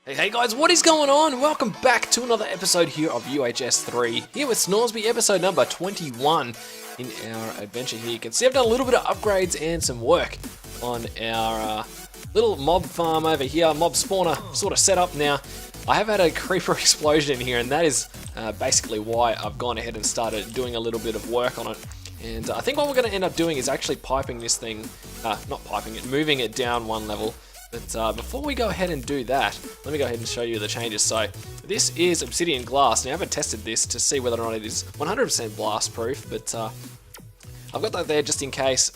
Hey guys, what is going on? Welcome back to another episode here of UHS3, here with Snoresby, episode number 21 in our adventure here. You can see I've done a little bit of upgrades and some work on our little mob farm over here, mob spawner sort of setup. Now, I have had a creeper explosion in here, and that is basically why I've gone ahead and started doing a little bit of work on it. And I think what we're going to end up doing is actually piping this thing, not piping it, moving it down one level. But before we go ahead and do that, let me go ahead and show you the changes. So this is obsidian glass. Now I haven't tested this to see whether or not it is 100% blast proof, but I've got that there just in case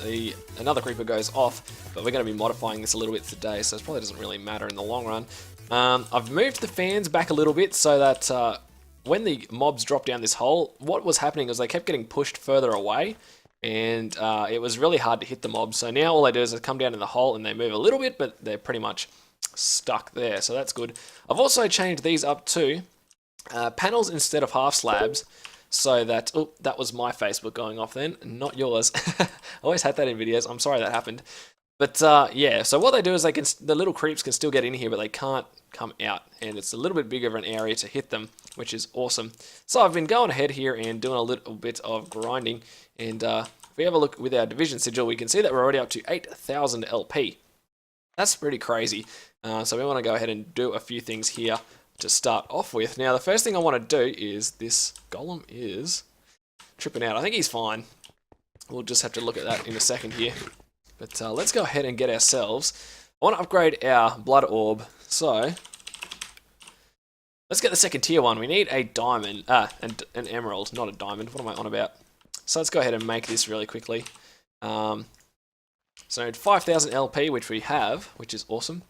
another creeper goes off. But we're going to be modifying this a little bit today, so it probably doesn't really matter in the long run. I've moved the fans back a little bit so that when the mobs dropped down this hole, what was happening was they kept getting pushed further away. And it was really hard to hit the mobs. So now all they do is they come down in the hole and they move a little bit, but they're pretty much stuck there. So that's good. I've also changed these up to panels instead of half slabs, so that... Oh, that was my Facebook going off then, not yours. I always had that in videos. I'm sorry that happened. But yeah, so what they do is the little creeps can still get in here, but they can't come out. And it's a little bit bigger of an area to hit them, which is awesome. So I've been going ahead here and doing a little bit of grinding. And if we have a look with our division sigil, we can see that we're already up to 8,000 LP. That's pretty crazy. So we want to go ahead and do a few things here to start off with. Now, the first thing I want to do is this golem is tripping out. I think he's fine. We'll just have to look at that in a second here. But let's go ahead and get ourselves... I want to upgrade our blood orb. So let's get the second tier one. We need a diamond, an emerald, not a diamond. What am I on about? So let's go ahead and make this really quickly. So 5,000 LP, which we have, which is awesome.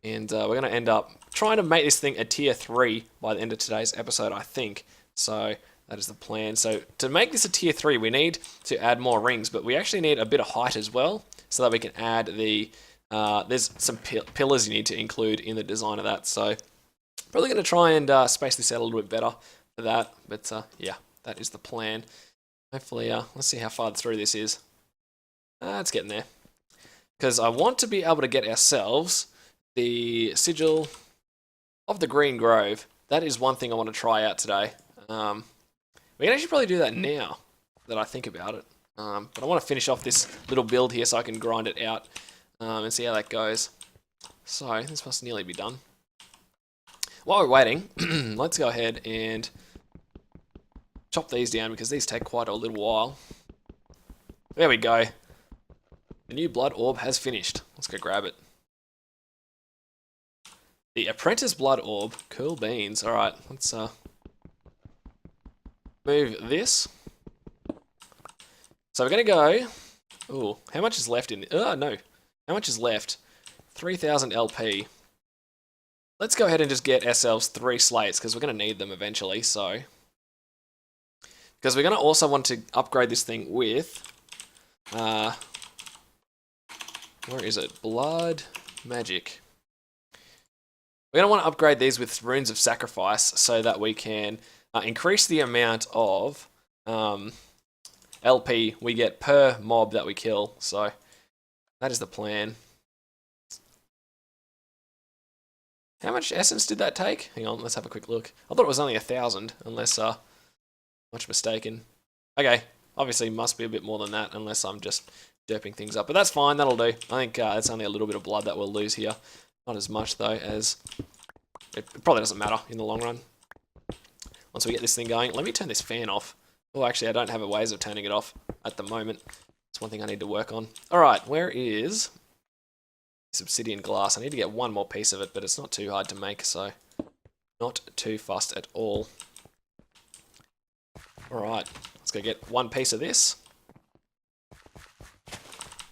And we're going to end up trying to make this thing a tier 3 by the end of today's episode, I think. So that is the plan. So to make this a tier 3, we need to add more rings, but we actually need a bit of height as well, so that we can add the... there's some pillars you need to include in the design of that. So probably going to try and space this out a little bit better for that. But yeah, that is the plan. Hopefully, let's see how far through this is. It's getting there. Because I want to be able to get ourselves the sigil of the Green Grove. That is one thing I want to try out today. We can actually probably do that now that I think about it. But I want to finish off this little build here so I can grind it out and see how that goes. So, this must nearly be done. While we're waiting, let's go ahead and chop these down because these take quite a little while. There we go. The new blood orb has finished. Let's go grab it. The apprentice blood orb. Cool beans. Alright, let's move this. So we're going to go... Ooh, how much is left in... no. How much is left? 3,000 LP. Let's go ahead and just get ourselves 3 slates because we're going to need them eventually, so... Because we're going to also want to upgrade this thing with, where is it? Blood Magic. We're going to want to upgrade these with Runes of Sacrifice so that we can increase the amount of LP we get per mob that we kill. So that is the plan. How much essence did that take? Hang on, let's have a quick look. I thought it was only 1,000, unless... much mistaken. Okay, obviously must be a bit more than that unless I'm just derping things up. But that's fine, that'll do. I think it's only a little bit of blood that we'll lose here. Not as much though as... It probably doesn't matter in the long run. Once we get this thing going, let me turn this fan off. Oh, actually I don't have a ways of turning it off at the moment. That's one thing I need to work on. Alright, where is this obsidian glass? I need to get one more piece of it, but it's not too hard to make, so not too fussed at all. Alright, let's go get one piece of this.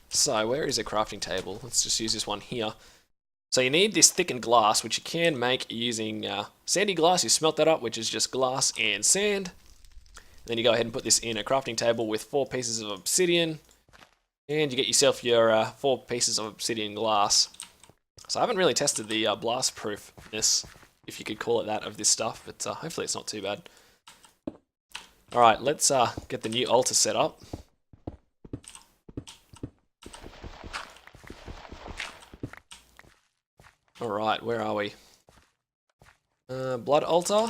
So, where is a crafting table? Let's just use this one here. So you need this thickened glass, which you can make using sandy glass. You smelt that up, which is just glass and sand. Then you go ahead and put this in a crafting table with 4 pieces of obsidian. And you get yourself your 4 pieces of obsidian glass. So I haven't really tested the blast proofness, if you could call it that, of this stuff. But hopefully it's not too bad. Alright, let's get the new altar set up. Alright, where are we? Blood altar.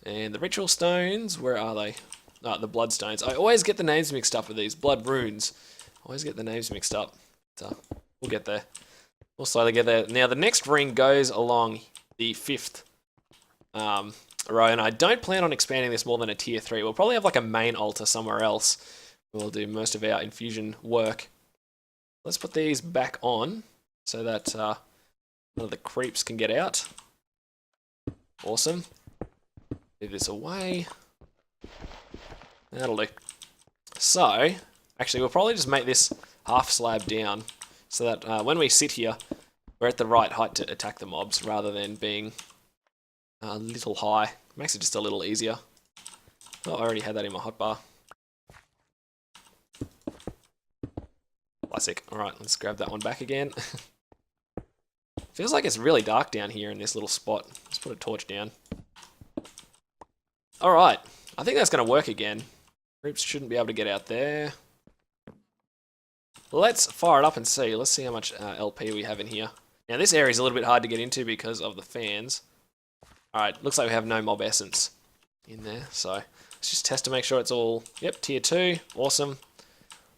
And the ritual stones, where are they? Ah, the blood stones. I always get the names mixed up with these. Blood runes. Always get the names mixed up. So, we'll get there. We'll slowly get there. Now, the next ring goes along the 5th row, and I don't plan on expanding this more than a tier 3. We'll probably have like a main altar somewhere else. We'll do most of our infusion work. Let's put these back on so that none of the creeps can get out. Awesome. Move this away. That'll do. So, actually, we'll probably just make this half slab down so that when we sit here, we're at the right height to attack the mobs rather than being a little high. Makes it just a little easier. Oh, I already had that in my hotbar. Classic. Alright, let's grab that one back again. Feels like it's really dark down here in this little spot. Let's put a torch down. Alright, I think that's going to work again. Creeps shouldn't be able to get out there. Let's fire it up and see. Let's see how much LP we have in here. Now this area is a little bit hard to get into because of the fans. Alright, looks like we have no mob essence in there. So let's just test to make sure it's all, yep, tier 2. Awesome.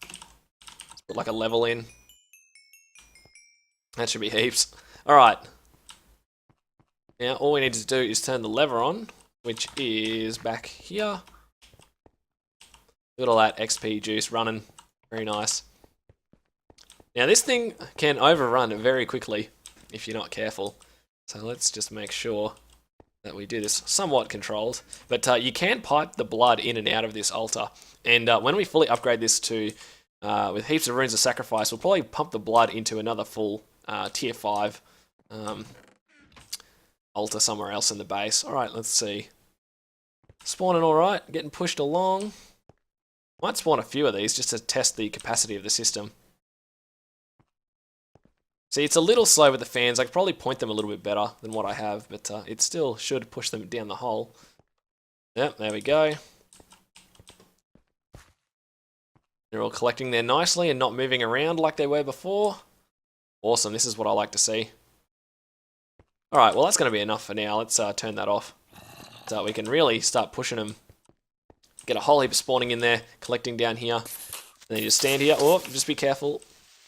Let's put like a level in. That should be heaps. Alright. Now all we need to do is turn the lever on, which is back here. Look at all that XP juice running. Very nice. Now this thing can overrun very quickly if you're not careful. So let's just make sure that we do this somewhat controlled. But you can pipe the blood in and out of this altar. And when we fully upgrade this to, with heaps of runes of sacrifice, we'll probably pump the blood into another full tier 5 altar somewhere else in the base. Alright, let's see. Spawning alright, getting pushed along. Might spawn a few of these just to test the capacity of the system. See, it's a little slow with the fans. I could probably point them a little bit better than what I have, but it still should push them down the hole. Yep, there we go. They're all collecting there nicely and not moving around like they were before. Awesome, this is what I like to see. Alright, well that's going to be enough for now. Let's turn that off. So we can really start pushing them. Get a whole heap of spawning in there, collecting down here. Then you just stand here. Oh, just be careful.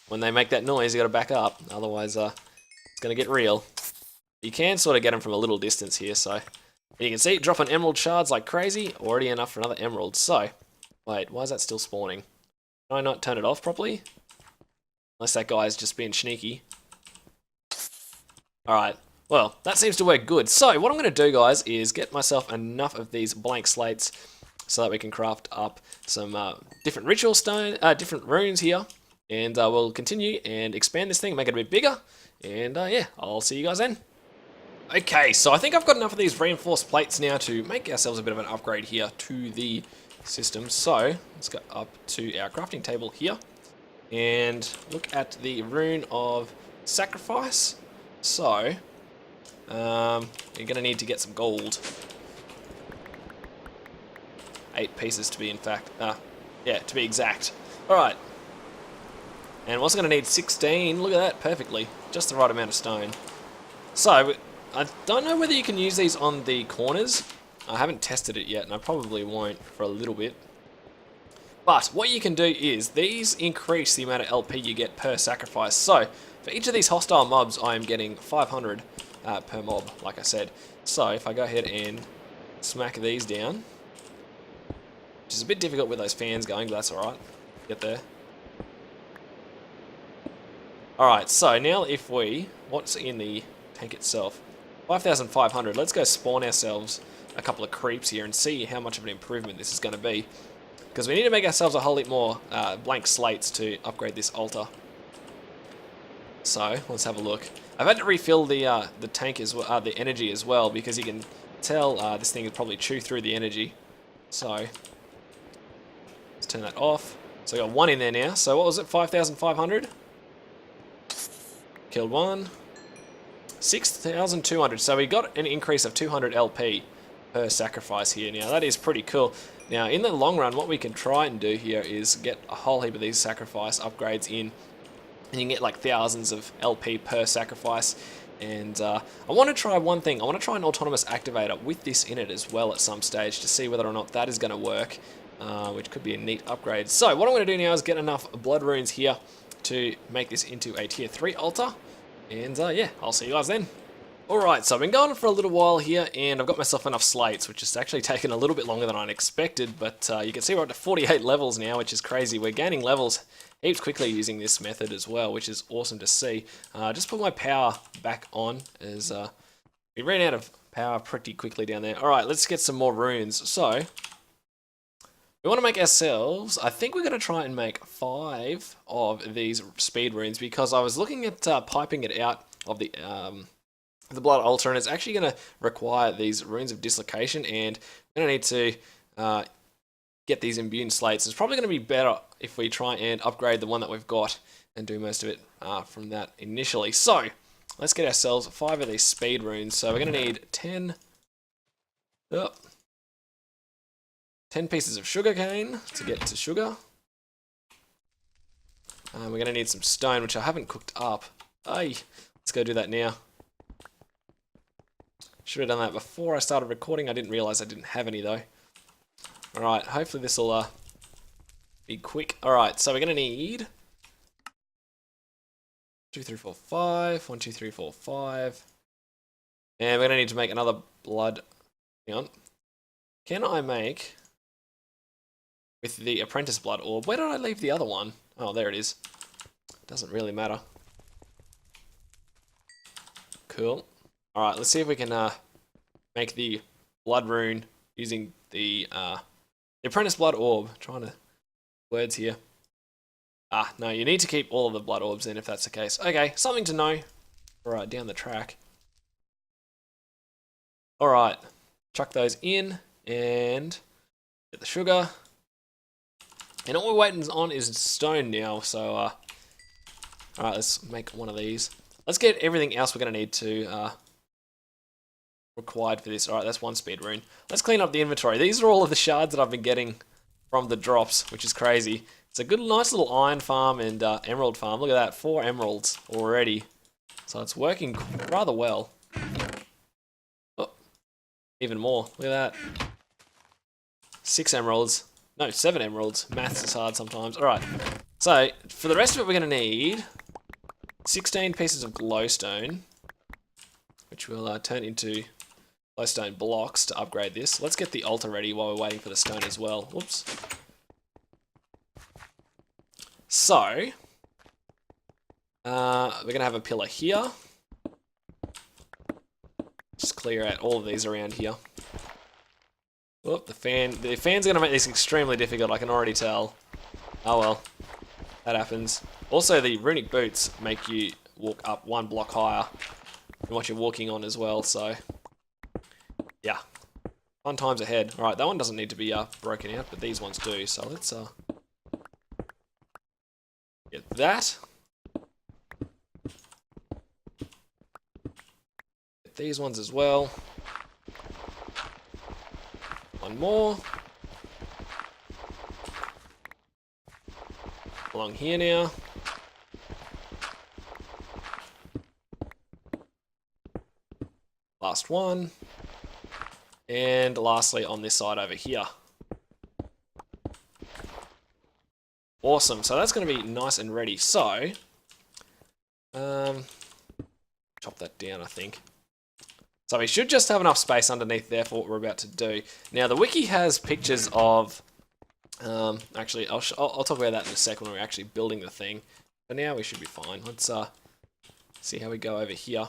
When they make that noise, you got to back up. Otherwise, it's going to get real. You can sort of get them from a little distance here. So you can see, dropping emerald shards like crazy. Already enough for another emerald. So, wait, why is that still spawning? Can I not turn it off properly? Unless that guy's just being sneaky. Alright, well, that seems to work good. So, what I'm going to do, guys, is get myself enough of these blank slates so that we can craft up some different ritual stone, different runes here. And we'll continue and expand this thing, make it a bit bigger. And yeah, I'll see you guys then. Okay, so I think I've got enough of these reinforced plates now to make ourselves a bit of an upgrade here to the system. So, let's go up to our crafting table here. And look at the rune of sacrifice. So, you're going to need to get some gold. 8 pieces to be to be exact. Alright. And we're also going to need 16. Look at that, perfectly. Just the right amount of stone. So, I don't know whether you can use these on the corners. I haven't tested it yet, and I probably won't for a little bit. But what you can do is, these increase the amount of LP you get per sacrifice. So, for each of these hostile mobs, I am getting 500 per mob, like I said. So, if I go ahead and smack these down, which is a bit difficult with those fans going, but that's alright. Get there. Alright, so now if what's in the tank itself? 5,500. Let's go spawn ourselves a couple of creeps here and see how much of an improvement this is going to be. Because we need to make ourselves a whole heap more blank slates to upgrade this altar. So, let's have a look. I've had to refill the tank as well, the energy as well, because you can tell this thing will probably chew through the energy. So, let's turn that off. So I got 1 in there now. So what was it, 5,500? Killed 1. 6,200. So we got an increase of 200 LP per sacrifice here. Now that is pretty cool. Now in the long run, what we can try and do here is get a whole heap of these sacrifice upgrades in. And you can get like thousands of LP per sacrifice. And I want to try one thing. I want to try an autonomous activator with this in it as well at some stage to see whether or not that is going to work, which could be a neat upgrade. So what I'm going to do now is get enough blood runes here to make this into a tier 3 altar. And yeah, I'll see you guys then. Alright, so I've been going for a little while here, and I've got myself enough slates, which has actually taken a little bit longer than I expected, but you can see we're up to 48 levels now, which is crazy. We're gaining levels heaps quickly using this method as well, which is awesome to see. Just put my power back on, as we ran out of power pretty quickly down there. Alright, let's get some more runes. So, we want to make ourselves, I think we're going to try and make 5 of these speed runes, because I was looking at piping it out of the blood altar, and it's actually going to require these runes of dislocation, and we're going to need to get these immune slates. It's probably going to be better if we try and upgrade the one that we've got and do most of it from that initially. So let's get ourselves 5 of these speed runes. So we're going to need 10 pieces of sugar cane to get to sugar. We're going to need some stone, which I haven't cooked up. Hey, let's go do that now. Should have done that before I started recording. I didn't realize I didn't have any though. Alright, hopefully this will be quick. Alright, so we're going to need 2, 3, 4, 5. 1, 2, 3, 4, 5. And we're going to need to make another blood. Hang on. Can I make with the apprentice blood orb? Where did I leave the other one? Oh, there it is. Doesn't really matter. Cool. Alright, let's see if we can make the blood rune using the apprentice blood orb. Trying to words here. No, you need to keep all of the blood orbs in if that's the case. Okay, something to know. Alright, down the track. Alright, chuck those in and get the sugar. And all we're waiting on is stone now, so alright, let's make one of these. Let's get everything else we're going to need to required for this. Alright, that's 1 speed rune. Let's clean up the inventory. These are all of the shards that I've been getting from the drops, which is crazy. It's a good, nice little iron farm and emerald farm. Look at that, 4 emeralds already. So it's working rather well. Oh, even more. Look at that. 6 emeralds. No, 7 emeralds. Maths is hard sometimes. Alright, so for the rest of it we're going to need 16 pieces of glowstone, which will turn into glowstone blocks to upgrade this. Let's get the altar ready while we're waiting for the stone as well. Whoops. So, we're going to have a pillar here. Just clear out all of these around here. Whoop, the fan's going to make this extremely difficult, I can already tell. Oh well, that happens. Also, the runic boots make you walk up 1 block higher than what you're walking on as well, so yeah, fun times ahead. Alright, that one doesn't need to be broken out, but these ones do, so let's get that. Get these ones as well. 1 more. Along here now. Last one. And lastly on this side over here. Awesome, so that's going to be nice and ready. So, chop that down I think. So we should just have enough space underneath there for what we're about to do. Now the wiki has pictures of, actually I'll talk about that in a second when we're actually building the thing. For now we should be fine. Let's see how we go over here.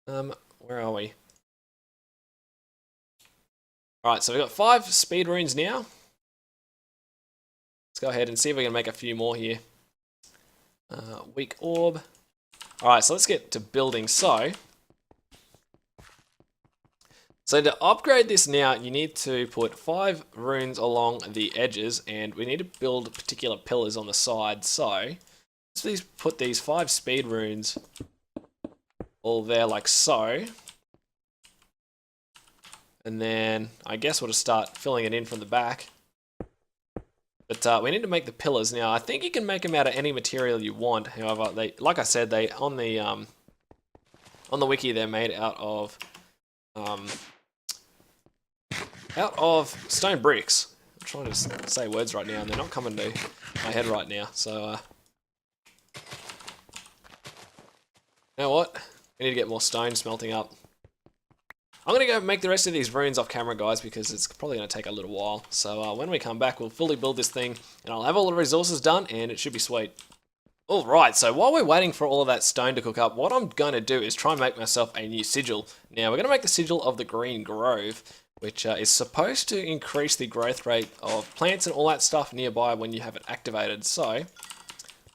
Where are we? Alright, so we've got 5 speed runes now. Let's go ahead and see if we can make a few more here. Weak orb. Alright, so let's get to building. So to upgrade this now, you need to put 5 runes along the edges, and we need to build particular pillars on the side. So let's put these 5 speed runes all there like so. And then I guess we'll just start filling it in from the back. But we need to make the pillars now. I think you can make them out of any material you want. However, like I said, on the on the wiki they're made out of stone bricks. I'm trying to say words right now and they're not coming to my head right now. So, you know what? We need to get more stone smelting up. I'm going to go make the rest of these runes off camera, guys, because it's probably going to take a little while. So when we come back, we'll fully build this thing, and I'll have all the resources done, and it should be sweet. Alright, so while we're waiting for all of that stone to cook up, what I'm going to do is try and make myself a new sigil. Now, we're going to make the sigil of the Green Grove, which is supposed to increase the growth rate of plants and all that stuff nearby when you have it activated. So,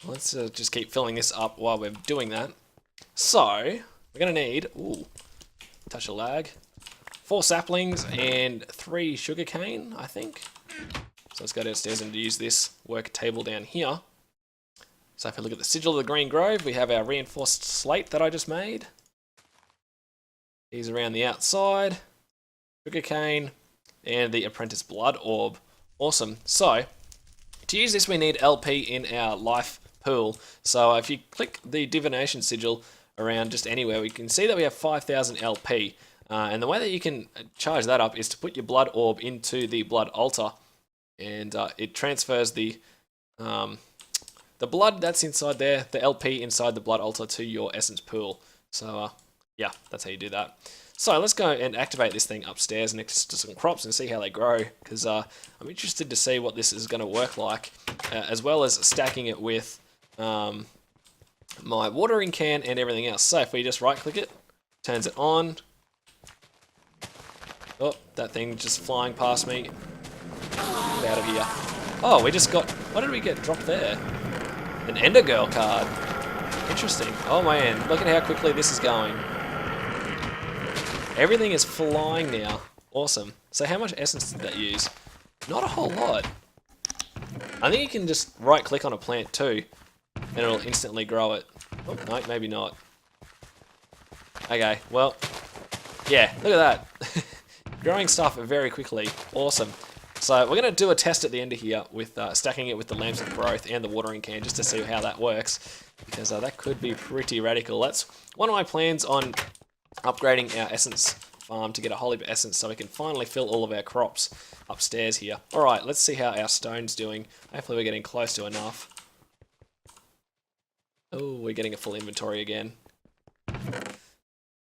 let's just keep filling this up while we're doing that. So, we're going to need, touch of lag, 4 saplings and 3 sugarcane, I think. So let's go downstairs and use this work table down here. So if we look at the sigil of the Green Grove, we have our reinforced slate that I just made. These around the outside, sugarcane, and the apprentice blood orb. Awesome. So to use this, we need LP in our life pool. So if you click the divination sigil around just anywhere, we can see that we have 5,000 LP. And the way that you can charge that up is to put your blood orb into the blood altar, and it transfers the blood that's inside there, the LP inside the blood altar, to your essence pool. So yeah, that's how you do that. So let's go and activate this thing upstairs next to some crops and see how they grow, because I'm interested to see what this is going to work like, as well as stacking it with my watering can and everything else. So if we just right click it, turns it on. Oh, that thing just flying past me. Get out of here. Oh, we just got... What did we get dropped there? An Ender Girl card. Interesting. Oh man, look at how quickly this is going. Everything is flying now. Awesome. So how much essence did that use? Not a whole lot. I think you can just right click on a plant too, and it'll instantly grow it. Oh, no, maybe not. Okay, well, yeah, look at that. Growing stuff very quickly. Awesome. So we're going to do a test at the end of here with stacking it with the lamps of growth and the watering can, just to see how that works, because that could be pretty radical. That's one of my plans on upgrading our essence farm to get a whole heap of essence, so we can finally fill all of our crops upstairs here. Alright, let's see how our stone's doing. Hopefully we're getting close to enough. Oh, we're getting a full inventory again.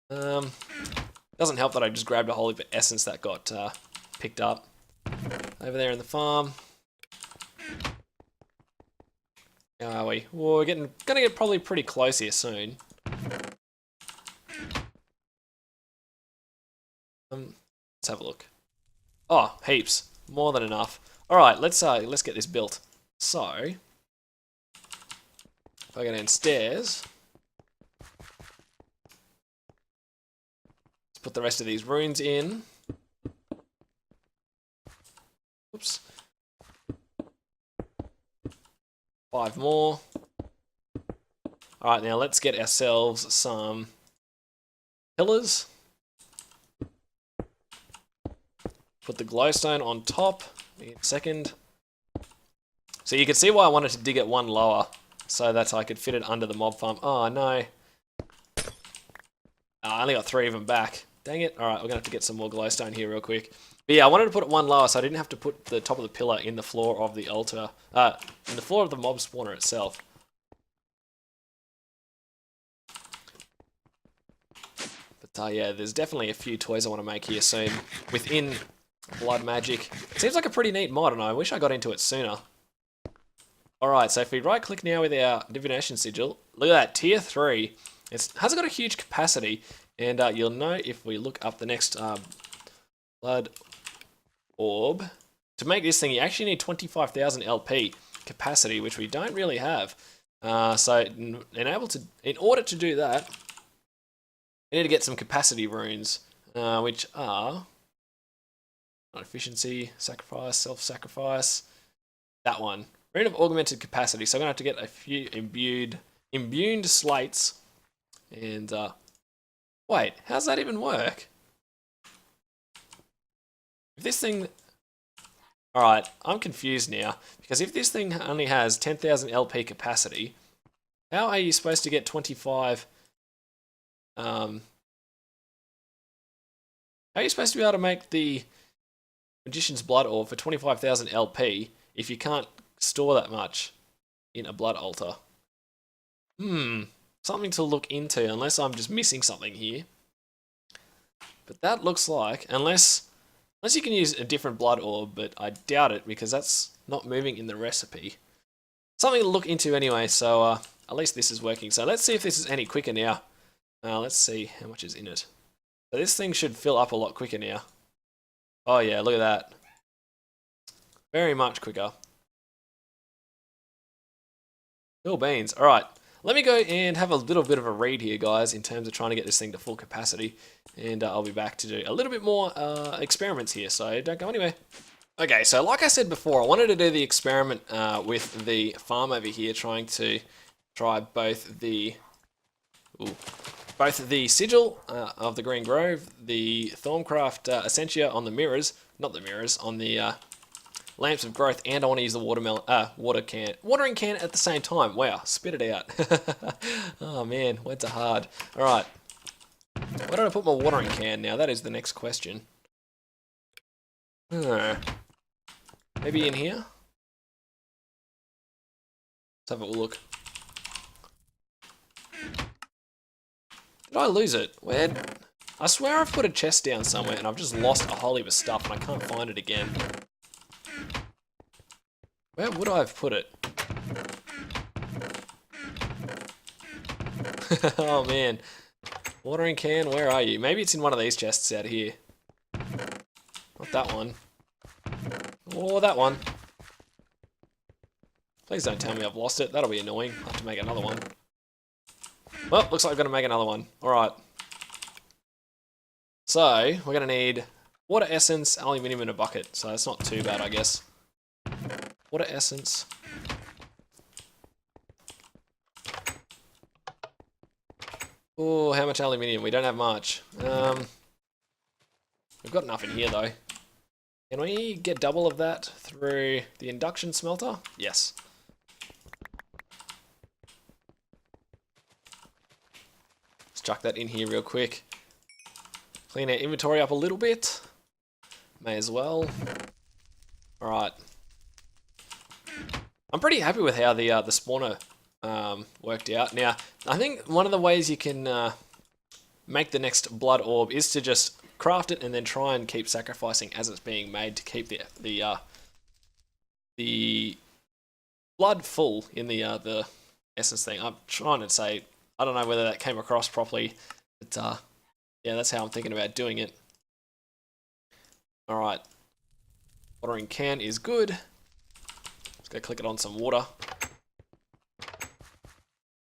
Doesn't help that I just grabbed a whole heap of essence that got picked up. Over there in the farm. How are we? Well, we're gonna get probably pretty close here soon. Let's have a look. Oh, heaps. More than enough. Alright, let's get this built. So, if I go downstairs, let's put the rest of these runes in. Oops. 5 more. Alright, now let's get ourselves some pillars. Put the glowstone on top in a second. So you can see why I wanted to dig it one lower, so that I could fit it under the mob farm. Oh no. Oh, I only got 3 of them back. Dang it. Alright, we're going to have to get some more glowstone here real quick. But yeah, I wanted to put it one lower so I didn't have to put the top of the pillar in the floor of the altar, in the floor of the mob spawner itself. But yeah, there's definitely a few toys I want to make here soon within Blood Magic. It seems like a pretty neat mod, and I wish I got into it sooner. Alright, so if we right click now with our divination sigil, look at that, tier 3. It hasn't got a huge capacity, and you'll know if we look up the next blood orb. To make this thing, you actually need 25,000 LP capacity, which we don't really have. So in order to do that, we need to get some capacity runes, which are efficiency, sacrifice, self-sacrifice, that one. Rune of augmented capacity. So I'm going to have to get a few imbued slates. And wait, how's that even work? If this thing... Alright, I'm confused now, because if this thing only has 10,000 LP capacity, how are you supposed to get 25 How are you supposed to be able to make the Magician's Blood Orb for 25,000 LP if you can't store that much in a blood altar? Something to look into, unless I'm just missing something here. But that looks like, unless you can use a different blood orb, but I doubt it because that's not moving in the recipe. Something to look into anyway, so at least this is working. So let's see if this is any quicker now. Let's see how much is in it. So this thing should fill up a lot quicker now. Oh yeah, look at that. Very much quicker. Cool beans. Alright, let me go and have a little bit of a read here, guys, in terms of trying to get this thing to full capacity. And I'll be back to do a little bit more experiments here, so don't go anywhere. Okay, so like I said before, I wanted to do the experiment with the farm over here, trying to try both the sigil of the Green Grove, the Thorncraft Essentia on the mirrors, not the mirrors, on the lamps of growth, and I want to use the watering can at the same time. Wow, spit it out. Oh man, words are hard. All right, where did I put my watering can now? That is the next question. Maybe in here? Let's have a look. Did I lose it? Where? I swear I've put a chest down somewhere and I've just lost a whole heap of stuff and I can't find it again. Where would I have put it? Oh man. Watering can, where are you? Maybe it's in one of these chests out here. Not that one. Or that one. Please don't tell me I've lost it. That'll be annoying. I'll have to make another one. Well, looks like I've got to make another one. Alright. So, we're going to need water essence, aluminium, and a bucket. So that's not too bad, I guess. Water essence. Oh, how much aluminium? We don't have much. We've got enough in here, though. Can we get double of that through the induction smelter? Yes. Let's chuck that in here real quick. Clean our inventory up a little bit. May as well. Alright. I'm pretty happy with how the spawner worked out. Now, I think one of the ways you can make the next blood orb is to just craft it and then try and keep sacrificing as it's being made to keep the blood full in the essence thing. I'm trying to say, I don't know whether that came across properly, but yeah, that's how I'm thinking about doing it. Alright, watering can is good. Just go click it on some water.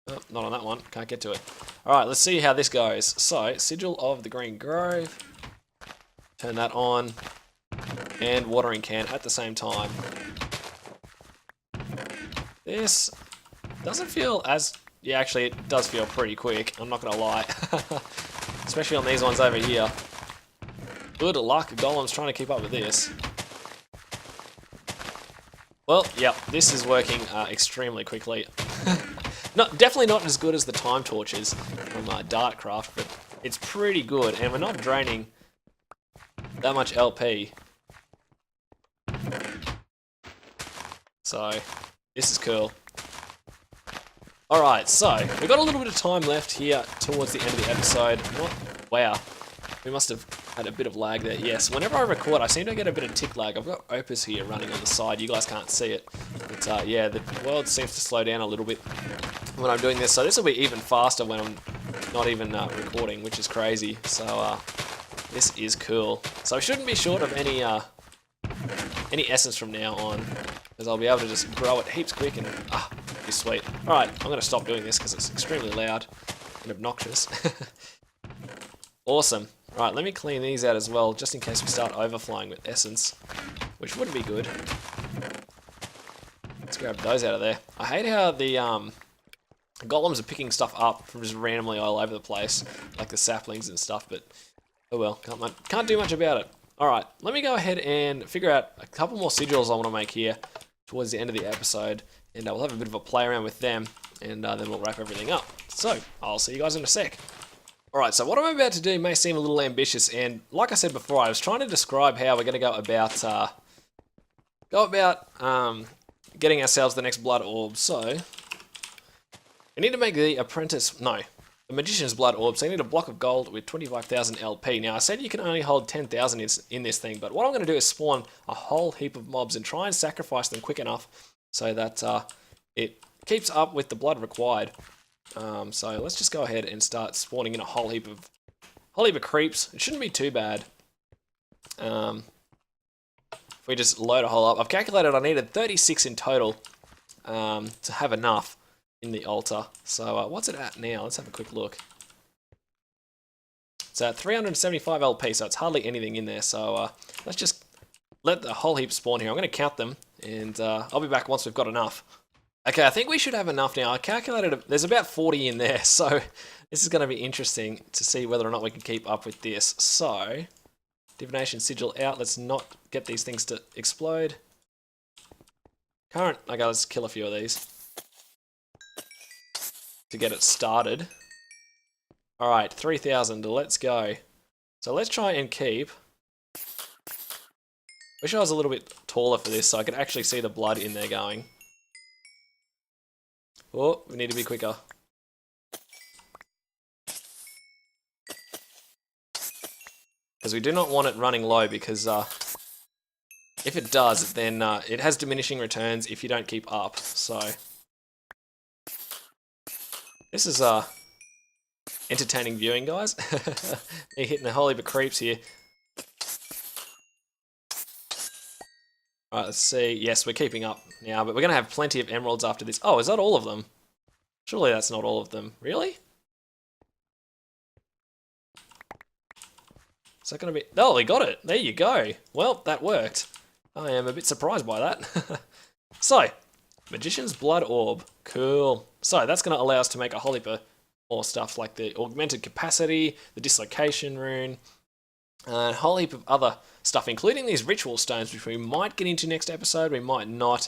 Oh, not on that one, can't get to it. Alright, let's see how this goes. So, Sigil of the Green Grove. Turn that on. And watering can at the same time. This doesn't feel as... Yeah, actually it does feel pretty quick, I'm not gonna lie. Especially on these ones over here. Good luck, Golem's trying to keep up with this. Well, yeah, this is working extremely quickly. Definitely not as good as the time torches from Dartcraft, but it's pretty good, and we're not draining that much LP. So, this is cool. Alright, so, we've got a little bit of time left here towards the end of the episode. Wow, we must have had a bit of lag there. Yes, whenever I record, I seem to get a bit of tick lag. I've got Opus here running on the side. You guys can't see it. But yeah, the world seems to slow down a little bit when I'm doing this. So this will be even faster when I'm not even recording, which is crazy. So this is cool. So I shouldn't be short of any essence from now on, because I'll be able to just grow it heaps quick and be sweet. Alright, I'm going to stop doing this because it's extremely loud and obnoxious. Awesome. Right, let me clean these out as well, just in case we start overflowing with essence, which wouldn't be good. Let's grab those out of there. I hate how the golems are picking stuff up from just randomly all over the place, like the saplings and stuff, but oh well, can't do much about it. Alright, let me go ahead and figure out a couple more sigils I want to make here towards the end of the episode, and we'll have a bit of a play around with them, and then we'll wrap everything up. So, I'll see you guys in a sec. Alright, so what I'm about to do may seem a little ambitious, and like I said before, I was trying to describe how we're going to go about getting ourselves the next blood orb. So, we need to make the magician's blood orb, so you need a block of gold with 25,000 LP. Now, I said you can only hold 10,000 in this thing, but what I'm going to do is spawn a whole heap of mobs and try and sacrifice them quick enough so that it keeps up with the blood required. So let's just go ahead and start spawning in a whole heap of creeps. It shouldn't be too bad. If we just load a whole up. I've calculated I needed 36 in total to have enough in the altar. So what's it at now? Let's have a quick look. It's at 375 LP, so it's hardly anything in there. So let's just let the whole heap spawn here. I'm going to count them, and I'll be back once we've got enough. Okay, I think we should have enough now. I calculated there's about 40 in there, so this is going to be interesting to see whether or not we can keep up with this. So, divination sigil out. Let's not get these things to explode. Okay, let's kill a few of these to get it started. Alright, 3,000, let's go. So let's try and keep... Wish I was a little bit taller for this so I could actually see the blood in there going. Oh, we need to be quicker. Because we do not want it running low, because if it does, then it has diminishing returns if you don't keep up. So this is entertaining viewing, guys. You're hitting a whole heap of creeps here. Alright, let's see. Yes, we're keeping up now, but we're going to have plenty of emeralds after this. Oh, is that all of them? Surely that's not all of them. Really? Is that going to be... Oh, we got it. There you go. Well, that worked. I am a bit surprised by that. So, Magician's Blood Orb. Cool. So, that's going to allow us to make a whole heap of more stuff like the Augmented Capacity, the Dislocation Rune, and a whole heap of other stuff, including these ritual stones, which we might get into next episode, we might not.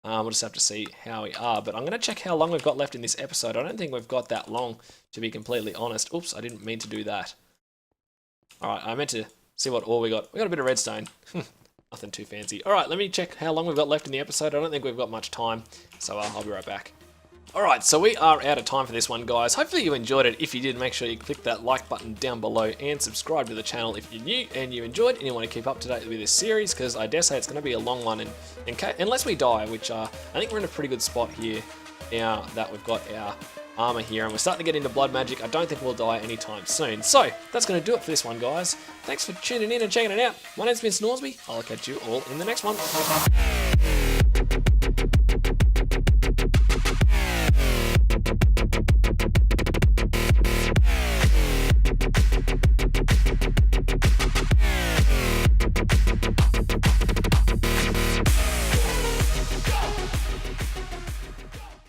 We'll just have to see how we are. But I'm going to check how long we've got left in this episode. I don't think we've got that long, to be completely honest. Oops, I didn't mean to do that. Alright, I meant to see what ore we got. We got a bit of redstone. Nothing too fancy. Alright, let me check how long we've got left in the episode. I don't think we've got much time, so I'll be right back. Alright, so we are out of time for this one, guys. Hopefully you enjoyed it. If you did, make sure you click that like button down below and subscribe to the channel if you're new and you enjoyed and you want to keep up to date with this series, because I dare say it's going to be a long one, and unless we die, which I think we're in a pretty good spot here now that we've got our armor here and we're starting to get into blood magic. I don't think we'll die anytime soon. So that's going to do it for this one, guys. Thanks for tuning in and checking it out. My name's been Snoresby. I'll catch you all in the next one.